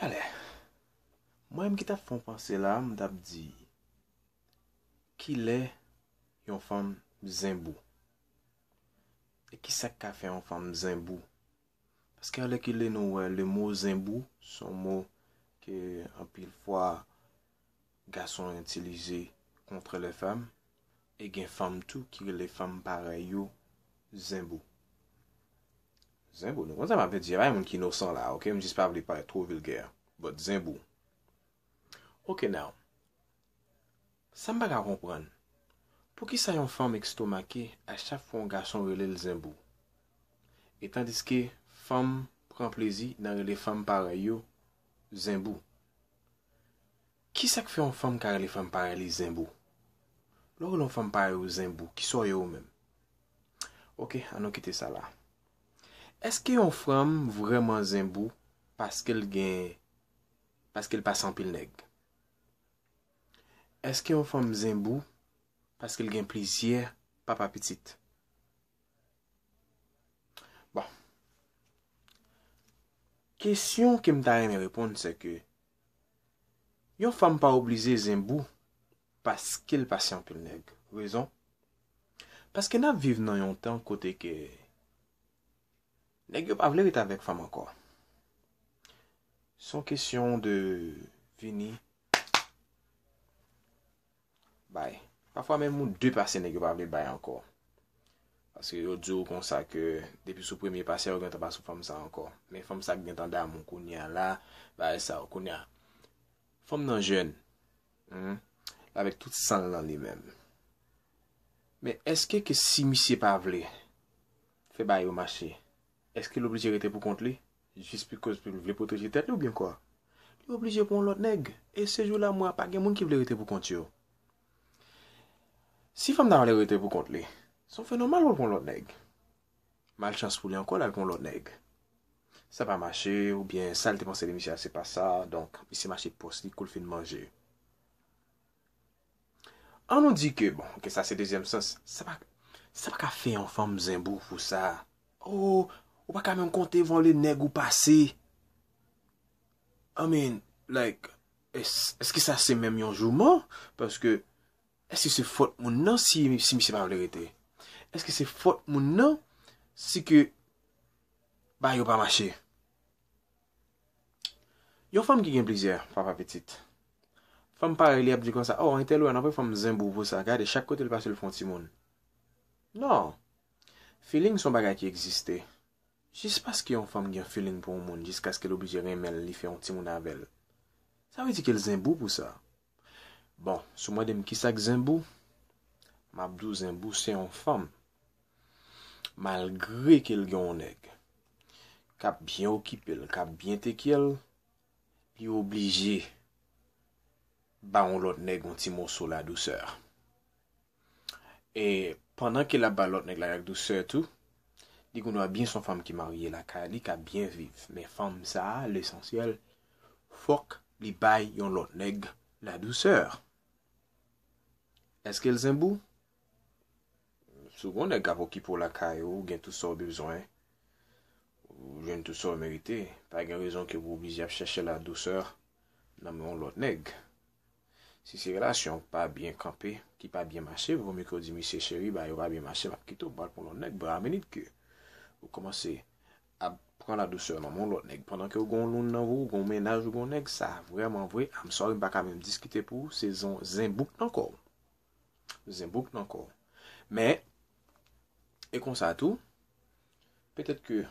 Ale, mwen ki tap fon panse la, m tap di, ki le yon fam zinbou. E ki sak ka fe yon fam zinbou? Paske ale ki le nou le mot zinbou, son mot ke an pil fwa gason utilize kontre le fam, e gen fam tou ki le fam paray yo zinbou. Zinbou, nou kon sa m ave di, yon moun ki inosan la, ok? M jis pa vle pare tro vulgaire, but zinbou. Ok now, sa m baga kompran. Pou ki sa yon fam ekstomake a chak fwa yon gason rele l zinbou? Etan diske fam pran plezi nan rele fam paray yo zinbou. Ki sak fe yon fam ka rele fam paray li zinbou? Lò yon fam paray yo zinbou, ki so yo men? Ok, anon kite sa la. Eske yon fam vreman zinbou paske l pa san pil neg? Eske yon fam zinbou paske l gen plizye papa pitit? Bon. Kesyon ke m ta reme repond se ke yon fam pa oblize zinbou paske l pa san pil neg. Rezon? Paske nan viv nan yon tan kote ke nèg yo pa vle rete avec femme encore. Son question de vini bay. Parfois même ou deux passés nèg yo pa vle bay encore. Parce que yo di comme ça que depuis sous premier passé on pas sous femme ça encore. Mais femme ça gen tanda mon kounya là, bah ça kounya. Femme nan jeune. Avec tout sang dans lui-même. Mais est-ce que si monsieur pas vle fait bay au marché? Est-ce qu'il est obligé de rester pour contre lui? Juste parce qu'il veut protéger tête ou bien quoi? Il est obligé pour l'autre nègre. Et ce jour-là, moi, pas de monde qui veut rester pour contre lui. Si femme n'a pas rester pour contre lui, son fait normal pour l'autre nègre. Malchance pour lui encore là pour l'autre nègre. Ça va marcher ou bien ça, le dépenser de Michel, c'est pas ça. Donc, il s'est marché pour ce qu'il fait de manger. On nous dit que, bon, que ça c'est deuxième sens. Ça va qu'à faire en femme zimbou pour ça. Oh, ou pas quand même compter vont les nègres ou passer. I mean, like, est-ce que ça c'est même un jouement? Parce que, est-ce que c'est faute moun nan si monsieur pas vérité? Est-ce que c'est faute moun nan si que, bah, yo pas marché? Yon femme qui gen plaisir, papa petite. Femme pareil, li ap di comme ça, oh, un tel ou un après femme zimbou pour ça. Regardez, chaque côté le passe le font ti moun. Non. Feeling son bagay qui existait. Juste parce qu'il y a une femme qui a un feeling pour un monde, jusqu'à ce qu'elle est obligée de remettre li fait un petit monde avec elle. Ça veut dire qu'elle zimbou pour ça. Bon, sous moi dem qui ça zimbou? Mabdou zimbou c'est une femme. Malgré qu'elle gagne un nèg. K'ap bien occupé, k'ap bien tekel, li obligé ba on l'autre nèg un petit morceau la douceur. Et pendant qu'elle a ba l'autre nèg la douceur tout, dit qu'on a bien son femme qui mariée la kali qui a bien vivre. Mais femme ça, l'essentiel, faut li bay yon l'autre nèg la douceur. Est-ce qu'elle zimbou? Souvent nèg a qui pour la caillou, gen tout ça besoin. Ou gen tout ça mérité. Pas gen raison que vous obligez à chercher la douceur dans mon l'autre nèg. Si c'est relation pas bien campé, qui pas bien marché, vous me dit monsieur chéri, bah il va bien marcher, va quitter pour l'autre nèg, bra minute que vous commencez à prendre la douceur dans mon l'autre nèg pendant que vous gon loun dans vous, gon ménage ou gon nèg, ça vraiment vrai, I'm sorry pas quand même discuter pour saison zimbouk encore. Zimbouk encore. Mais et comme ça tout, peut-être que